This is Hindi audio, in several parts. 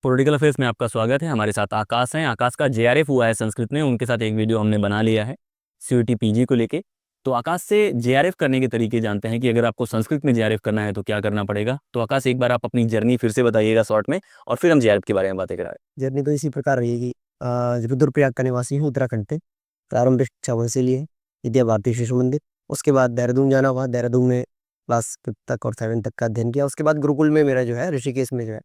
पॉलिटिकल अफेयर्स में आपका स्वागत है। हमारे साथ आकाश हैं। आकाश का जेआरएफ हुआ है संस्कृत में, उनके साथ एक वीडियो हमने बना लिया है सीयूटी पीजी को लेके। तो आकाश से जेआरएफ करने के तरीके जानते हैं कि अगर आपको संस्कृत में जेआरएफ करना है तो क्या करना पड़ेगा। तो आकाश, एक बार आप अपनी जर्नी फिर से बताइएगा शॉर्ट में, और फिर हम जेआरएफ के बारे में बातें कराएं। जर्नी तो इसी प्रकार रहेगी। रुद्रप्रयाग का निवासी हूँ, उत्तराखंड से। प्रारंभिक शिक्षा वहीं से ली है, विद्या भारती शिशु मंदिर। उसके बाद देहरादून जाना हुआ, देहरादून में क्लास 5 तक और 7 तक का अध्ययन किया। उसके बाद गुरुकुल में मेरा जो है ऋषिकेश में जो है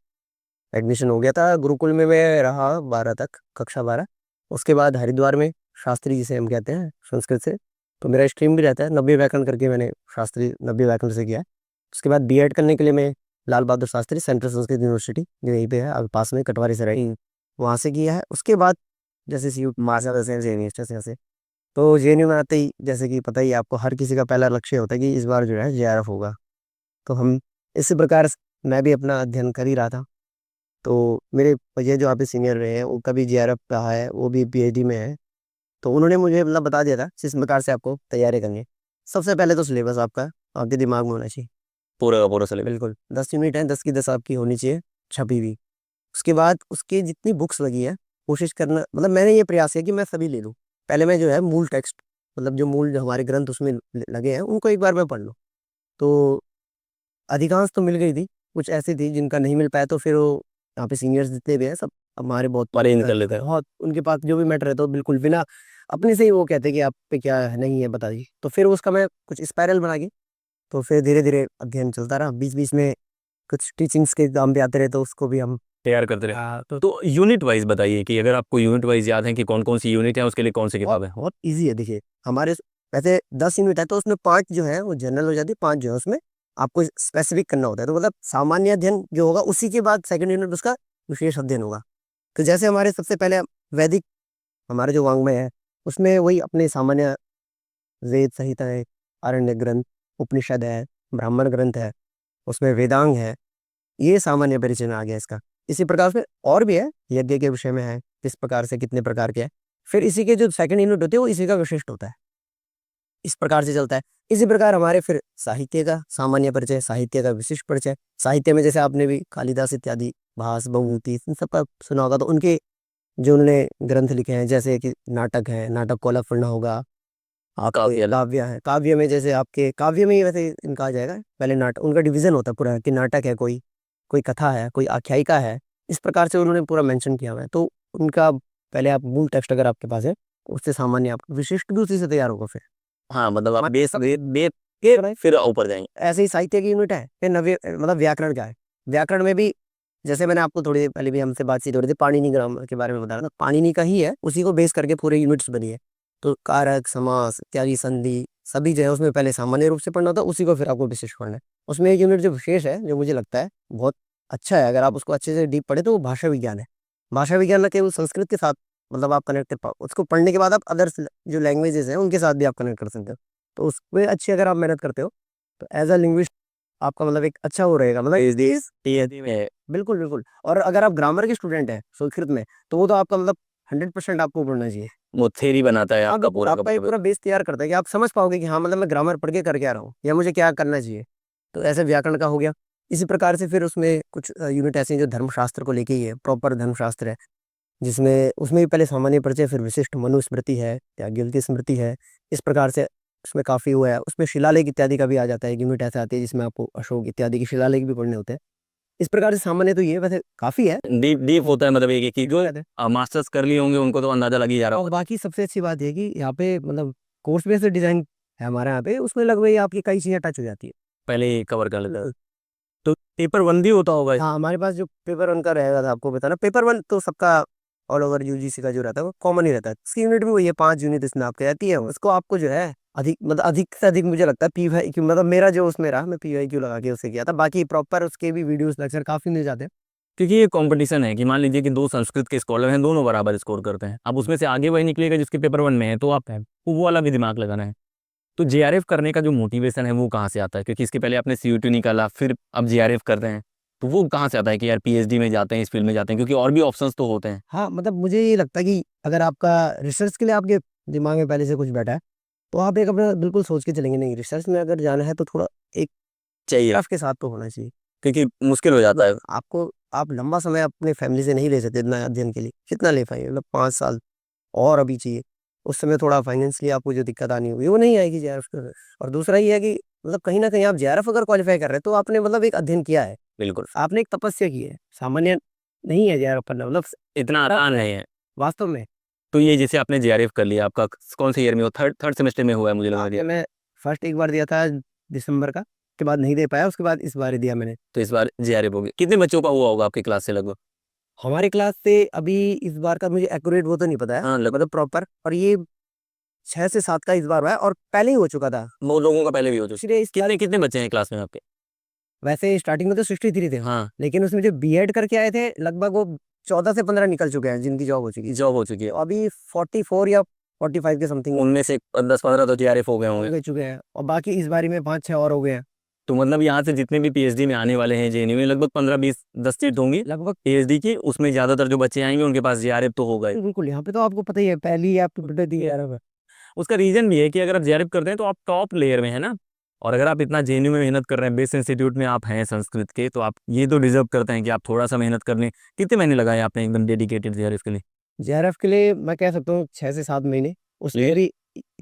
एडमिशन हो गया था। गुरुकुल में मैं रहा 12 तक, कक्षा 12। उसके बाद हरिद्वार में शास्त्री, जिसे हम कहते हैं संस्कृत से, तो मेरा स्ट्रीम भी रहता है नव्य व्याकरण करके, मैंने शास्त्री नव्य व्याकरण से किया है। उसके बाद बीएड करने के लिए मैं लाल बहादुर शास्त्री सेंट्रल संस्कृत यूनिवर्सिटी, जो यहीं पे है अब पास में, कटवारी सराय, वहाँ से किया है। उसके बाद जैसे सी मासा वैसे जेएनयू से, तो जेएनयू में आते ही, जैसे कि पता ही है आपको, हर किसी का पहला लक्ष्य होता है कि इस बार जो है जेआरएफ होगा। तो हम इसी प्रकार मैं भी अपना अध्ययन कर ही रहा था। तो मेरे भैया जो आप सीनियर रहे हैं, उनका भी जेआरएफ रहा है, वो भी पीएचडी में है। तो उन्होंने मुझे मतलब बता दिया था किस प्रकार से आपको तैयारी करनी है। सबसे पहले तो सिलेबस आपका आपके दिमाग में होना चाहिए। पूरा का पूरा सिलेबस। बिल्कुल, 10 यूनिट है, 10 की 10 आपकी होनी चाहिए छपी हुई। उसके बाद उसकी जितनी बुक्स लगी है, कोशिश करना, मतलब मैंने ये प्रयास किया कि मैं सभी ले लूँ। पहले मैं जो है मूल टेक्स्ट, मतलब जो मूल जो हमारे ग्रंथ उसमें लगे हैं, उनको एक बार मैं पढ़ लूँ। तो अधिकांश तो मिल गई थी, कुछ ऐसी थी जिनका नहीं मिल पाया, तो फिर वो यहाँ पे सीनियर्स जितने भी हैं सब हमारे बहुत अरेंज कर लेते हैं। बहुत उनके पास जो भी मैटर है तो बिल्कुल बिना अपने से ही वो कहते कि आप पे क्या है, नहीं है बता दीजिए। तो फिर उसका मैं कुछ स्पाइरल बना के, तो फिर धीरे धीरे अध्ययन चलता रहा। बीच बीच में कुछ टीचिंग्स के एग्जाम भी आते रहे, तो उसको भी हम तैयार करते रहे। तो तो यूनिट वाइज बताइए कि अगर आपको यूनिट वाइज याद है कि कौन कौन सी यूनिट है, उसके लिए कौन सी बहुत किताब है। बहुत ईजी है। देखिए हमारे वैसे 10 यूनिट है, तो उसमें 5 जो है वो जनरल हो जाती है, 5 जो है उसमें आपको स्पेसिफिक करना होता है। तो मतलब सामान्य अध्ययन जो होगा, उसी के बाद सेकंड यूनिट उसका विशेष अध्ययन होगा। तो जैसे हमारे सबसे पहले वैदिक, हमारे जो वाङ्मय है, उसमें वही अपने सामान्य वेद संहिता है, आरण्य ग्रंथ, उपनिषद है, ब्राह्मण ग्रंथ है, उसमें वेदांग है, ये सामान्य परिचय में आ गया इसका। इसी प्रकार से और भी है, यज्ञ के विषय में है, किस प्रकार से कितने प्रकार के है। फिर इसी के जो सेकंड यूनिट होते हैं वो इसी का विशिष्ट होता है, इस प्रकार से चलता है। इसी प्रकार हमारे फिर साहित्य का सामान्य परिचय, साहित्य का विशिष्ट परिचय। साहित्य में जैसे आपने भी कालिदास इत्यादि, भास, बहुमूर्ति, इन सबका सुना होगा। तो उनके जो उन्होंने ग्रंथ लिखे हैं, जैसे कि नाटक है, नाटक को अलग पढ़ना होगा। आपके काफी अलग। काव्य है, काव्य में जैसे आपके काव्य में ही वैसे इनका आ जाएगा, पहले नाटक, उनका डिवीजन होता है पूरा कि नाटक है, कोई कोई कथा है, कोई आख्यायिका है। इस प्रकार से उन्होंने पूरा मेंशन किया हुआ है। तो उनका पहले आप मूल टेक्स्ट अगर आपके पास है, उससे सामान्य आपका विशिष्ट भी उसी से तैयार होगा। फिर हाँ, मतलब आप हमारे बेस सब बेस के फिर ऊपर जाएंगे। ऐसे ही साहित्य की यूनिट है, फिर नव्य मतलब व्याकरण का है। व्याकरण में भी जैसे मैंने आपको थोड़ी देर पहले भी हमसे बातचीत हो रही थी, पाणिनि ग्रामर के बारे में बता रहा था, पाणिनि का ही है, उसी को बेस करके पूरे यूनिट्स बनी है। तो कारक, समास इत्यादि, संधि, सभी जो है उसमें पहले सामान्य रूप से पढ़ना होता है, उसी को फिर आपको विशिष्ट पढ़ना है। उसमें एक यूनिट जो विशेष है, जो मुझे लगता है बहुत अच्छा है, अगर आप उसको अच्छे से डीप पढ़े, तो वो भाषा विज्ञान है। भाषा विज्ञान न केवल संस्कृत के साथ, मतलब आप कनेक्ट, उसको पढ़ने के बाद आप अदर्स जो लैंग्वेजेस हैं उनके साथ भी आप कनेक्ट कर सकते हो। तो उसमें अच्छी अगर आप मेहनत करते हो, तो एज अ लिंग्विस्ट आपका मतलब एक अच्छा वो रहेगा, मतलब इस दिस टीएसडी में बिल्कुल बिल्कुल। और अगर आप ग्रामर के स्टूडेंट हैं संस्कृत में, तो वो तो आपका मतलब 100% आपको पढ़ना चाहिए। वो थेरी बनाता है हाँ आपका बिल्कुल, पूरा का आपका ये पूरा। पूरा बेस तैयार करता है कि आप समझ पाओगे कि हाँ, मतलब मैं ग्रामर पढ़ के कर क्या रहा हूँ, या मुझे क्या करना चाहिए। तो ऐसे व्याकरण का हो गया। इसी प्रकार से फिर उसमें कुछ यूनिट ऐसे हैं जो धर्मशास्त्र को लेके ही है, प्रॉपर धर्मशास्त्र है, जिसमें उसमें भी पहले सामान्य परिचय, फिर विशिष्ट मनुस्मृति है, त्यागेल की स्मृति है। इस प्रकार से उसमें काफी हुआ है। उसमें शिलालेख इत्यादि का भी आ जाता है, एक यूनिट ऐसे आती है जिसमें आपको अशोक इत्यादि के शिलालेख भी पढ़ने होते हैं। इस प्रकार से सामान्य तो ये वैसे काफी है। डीप डीप होता है, मतलब एक एक जो जो कहते हैं, मास्टर्स कर लिए होंगे उनको तो अंदाजा लग ही जा रहा और होगा। बाकी सबसे अच्छी बात ये कि यहाँ पे मतलब कोर्स बेस्ड डिजाइन है हमारे यहाँ पे, उसमें लगभग आपकी कई चीजें टच हो जाती है। पहले ही कवर कर लेता है। तो पेपर वन भी होता होगा हाँ, इसमें। हमारे पास जो पेपर वन का रहेगा था, आपको बताना, पेपर वन तो सबका ऑल ओवर यूजीसी का जो रहता है वो कॉमन ही रहता है। इसकी यूनिट भी वही है, 5 यूनिट इसमें आपके रहती है। उसको आपको जो है अधिक, मतलब अधिक से अधिक मुझे लगता है पी वाई क्यू, मतलब मेरा जो उसमें रहा, मैं पी वाई क्यू लगा के उसे किया था। बाकी प्रॉपर उसके भी वीडियोस लेक्चर काफी मिल जाते हैं। क्योंकि ये कंपटीशन है कि मान लीजिए कि दो संस्कृत के स्कॉलर हैं, दोनों बराबर स्कोर करते हैं। अब उसमें से आगे वही निकलेगा जिसके पेपर वन में है, तो आप है वो वाला भी दिमाग लगाना है। तो जेआरएफ करने का जो मोटिवेशन है वो कहाँ से आता है, क्योंकि इसके पहले आपने सीयूटी निकाला, फिर अब जेआरएफ कर रहे हैं। तो वो कहाँ से आता है कि यार पीएचडी में जाते हैं, इस फील्ड में जाते हैं, क्योंकि और भी ऑप्शंस तो होते हैं। हाँ, मतलब मुझे ये लगता है कि अगर आपका रिसर्च के लिए आपके दिमाग में पहले से कुछ बैठा है, तो आप एक अपना बिल्कुल सोच के चलेंगे, नहीं रिसर्च में अगर जाना है तो थोड़ा एक चाहिए। टफ के साथ तो होना चाहिए। क्योंकि मुश्किल हो जाता है। आपको आप लंबा समय अपने फैमिली से नहीं ले सकते इतना अध्ययन के लिए, कितना ले पाएंगे, मतलब 5 साल और अभी चाहिए। उस समय थोड़ा फाइनेंशियली आपको जो दिक्कत आनी होगी वो नहीं आएगी जेआरएफ के। और दूसरा ये है कि मतलब कहीं ना कहीं आप जेआरएफ अगर क्वालिफाई कर रहे हैं तो आपने मतलब एक अध्ययन किया है, बिल्कुल, आपने एक तपस्या की है, सामान्य नहीं है जेआरएफ पढ़ना, मतलब इतना आसान नहीं है। वास्तव में। तो ये जैसे आपने जेआरएफ कर लिया, आपका कौन से ईयर में हो? थर्ड थर्ड सेमेस्टर में हुआ है मुझे लगा दिया। मैं फर्स्ट एक बार दिया था दिसंबर का, के बाद नहीं दे पाया, उसके बाद इस बार ही दिया मैंने। तो इस बार जेआरएफ हो गया। कितने बच्चों का हुआ होगा आपकी क्लास से लगभग? हमारी क्लास से अभी इस बार का मुझे एक्यूरेट वो तो नहीं पता है, हाँ, मतलब प्रॉपर, और ये 6 से 7 का इस बार हुआ है और पहले ही हो चुका था। बहुत लोगों का पहले भी हो चुका। इसलिए कितने कितने बच्चे हैं क्लास में आपके? वैसे स्टार्टिंग में तो 63 थे, हाँ, लेकिन उसमें जो बीएड करके आए थे लगभग वो 14 से 15 निकल चुके हैं जिनकी जॉब हो चुकी है। जॉब हो चुकी है। तो अभी 44 या 45 के समथिंग उनमें से 10-15 तो जेआरएफ हो गए होंगे। हो चुके हैं, और बाकी इस बारी में 5-6 और हो गए हैं तो मतलब यहाँ से जितने भी पीएचडी में आने वाले हैं जेएनयू में, लगभग 15-20-10 सीट होंगी लगभग। पीएचडी की। उसमें ज्यादातर जो बच्चे आएंगे उनके पास जेआरएफ तो होगा ही। बिल्कुल, यहाँ पे तो आपको पता ही है, पहली आप दी है। उसका रीजन भी है कि अगर आप जेआरएफ करते हैं तो आप टॉप लेयर में है ना। और अगर आप इतना जेएनयू में मेहनत कर रहे हैं, बेस इंस्टीट्यूट में आप हैं संस्कृत के, तो आप ये तो डिजर्व करते हैं कि आप थोड़ा सा मेहनत कर लें। कितने महीने लगाए आपने एकदम डेडिकेटेड जेआरएफ के लिए? जेआरएफ के लिए मैं कह सकता हूँ 6 से 7 महीने, उसमें भी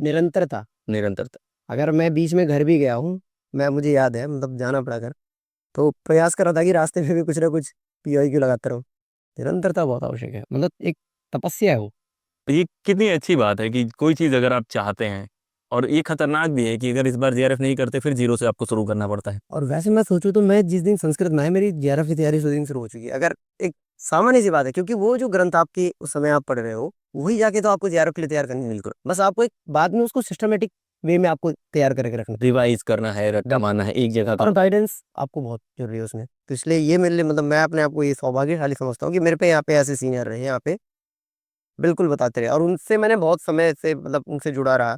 निरंतरता। निरंतरता। अगर मैं बीच में घर भी गया हूँ, मैं मुझे याद है मतलब जाना पड़ा घर, तो प्रयास कर रहा था कि रास्ते में भी कुछ ना कुछ पीओआईक्यू लगाता रहूँ। निरंतरता बहुत आवश्यक है, मतलब एक तपस्या है वो। तो ये कितनी अच्छी बात है कि कोई चीज़ अगर आप चाहते हैं, और ये खतरनाक भी है कि अगर इस बार जेआरएफ नहीं करते फिर जीरो से आपको शुरू करना पड़ता है। और वैसे मैं सोचूं तो मैं जिस दिन संस्कृत में है, मेरी जेआरएफ की तैयारी उस दिन शुरू हो चुकी है। अगर एक सामान्य सी बात है, क्योंकि वो जो ग्रंथ आपके उस समय आप पढ़ रहे हो वही जाके तो आपको जेआरएफ के लिए तैयार करनी है। बिल्कुल, बस आपको एक बाद में उसको सिस्टमेटिक वे में आपको तैयार करके रखना रिवाइज करना है, रट्टा मारना है एक जगह है, का। और गाइडेंस आपको बहुत जरूरी है उसमें। तो इसलिए ये मेरे लिए मतलब मैं अपने आप को ये सौभाग्यशाली समझता हूँ कि मेरे पे यहाँ पे ऐसे सीनियर रहे, यहाँ पे बिल्कुल बताते रहे, और उनसे मैंने बहुत समय से मतलब उनसे जुड़ा रहा।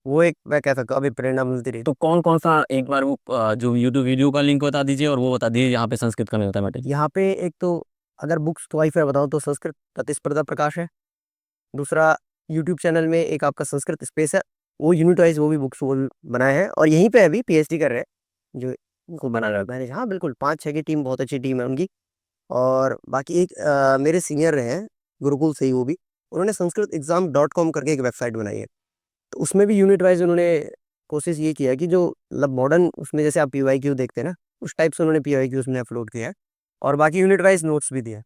वो एक मैं कह सकता हूँ अभी प्रेरणा मिलती रही। तो कौन कौन सा, एक बार वो जो यूट्यूब वीडियो का लिंक बता दीजिए, और वो बता दीजिए यहाँ पे संस्कृत का मिलता है मटेरियल। यहाँ पे एक तो अगर बुक्स तो वाइफाई बताऊँ तो संस्कृत प्रतिस्पर्धा प्रकाश है। दूसरा यूट्यूब चैनल में एक आपका संस्कृत स्पेस है, वो यूनिट वाइज वो भी बुक्स वो बनाए हैं, और यहीं पे अभी पीएचडी कर रहे हैं जो उनको बना रहा है मैंने। हाँ बिल्कुल, 5-6 की टीम, बहुत अच्छी टीम है उनकी। और बाकी एक मेरे सीनियर रहे हैं गुरुकुल से ही, वो भी उन्होंने sanskritegam.com करके एक वेबसाइट बनाई है। तो उसमें भी यूनिट वाइज उन्होंने कोशिश ये किया कि जो मतलब मॉडर्न उसमें जैसे आप पीवाईक्यू देखते हैं ना, उस टाइप से उन्होंने पीवाईक्यू उसमें अपलोड किया है, और बाकी यूनिट वाइज नोट्स भी दिए हैं।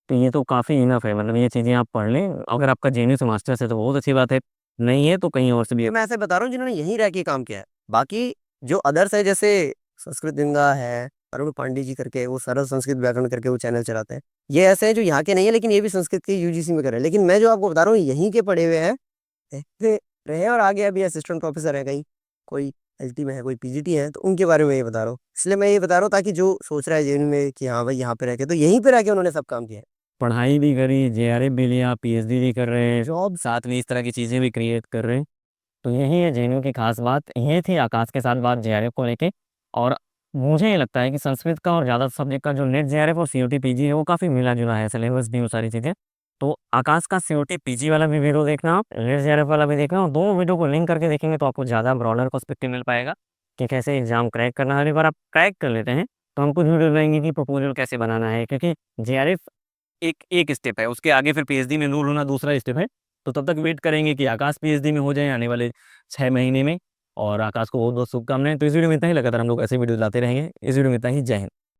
तो ये तो काफ़ी इनफ है, मतलब ये चीज़ें आप पढ़ लें। अगर आपका जेएनयू से मास्टर्स है तो बहुत अच्छी बात है, नहीं है तो कहीं और से भी। तो मैं ऐसे बता रहा हूँ जिन्होंने यहीं रह के काम किया है। बाकी जो अदर्स है, जैसे संस्कृत गंगा है, अरुण पांडे जी करके, वो सरल संस्कृत व्याकरण करके वो चैनल चलाते हैं, ये ऐसे हैं जो यहाँ के नहीं है लेकिन ये भी संस्कृत के यूजीसी में कर रहे हैं। लेकिन मैं जो आपको बता रहा हूँ यहीं के पढ़े हुए हैं, ऐसे रहे हैं, और आगे अभी असिस्टेंट प्रोफेसर है कहीं, कोई एलटी में है, कोई पीजीटी है, तो उनके बारे में ये बता रहा हूँ। इसलिए मैं ये बता रहा हूँ ताकि जो सोच रहा है जेएनयू में कि हाँ भाई यहाँ पे रह के, तो यहीं पे रह के उन्होंने सब काम किया है। पढ़ाई भी करी, जेआरएफ भी लिया, पीएचडी भी कर रहे हैं, जॉब साथ में इस तरह की चीज़ें भी क्रिएट कर रहे हैं। तो यही है जेएनयू की खास बात। ये थी आकाश के साथ बात जेआरएफ को लेके। और मुझे ये लगता है कि संस्कृत का और ज़्यादा सब्जेक्ट का जो नेट जेआरएफ और सीओटी पीजी है वो काफ़ी मिला जुला है, सिलेबस भी, वो सारी चीज़ें। तो आकाश का सीओटी पीजी वाला भी वीडियो देखना, आप नेट जेआरएफ वाला भी देखना, और दोनों वीडियो को लिंक करके देखेंगे तो आपको ज़्यादा ब्रॉडर पर्सपेक्टिव मिल पाएगा कि कैसे एग्जाम क्रैक करना है। और एक बार आप क्रैक कर लेते हैं तो हम कुछ वीडियो रहेंगे कि प्रपोजल कैसे बनाना है, क्योंकि जेआरएफ एक एक स्टेप है, उसके आगे फिर पीएचडी में एनरोल होना दूसरा स्टेप है। तो तब तक वेट करेंगे कि आकाश पीएचडी में हो जाए आने वाले 6 महीने में। और आकाश को बहुत बहुत शुभकामनाएं। तो इस वीडियो में इतना ही, लगातार हम लोग ऐसे वीडियो लाते रहेंगे। इस वीडियो में इतना ही, जय हिंद।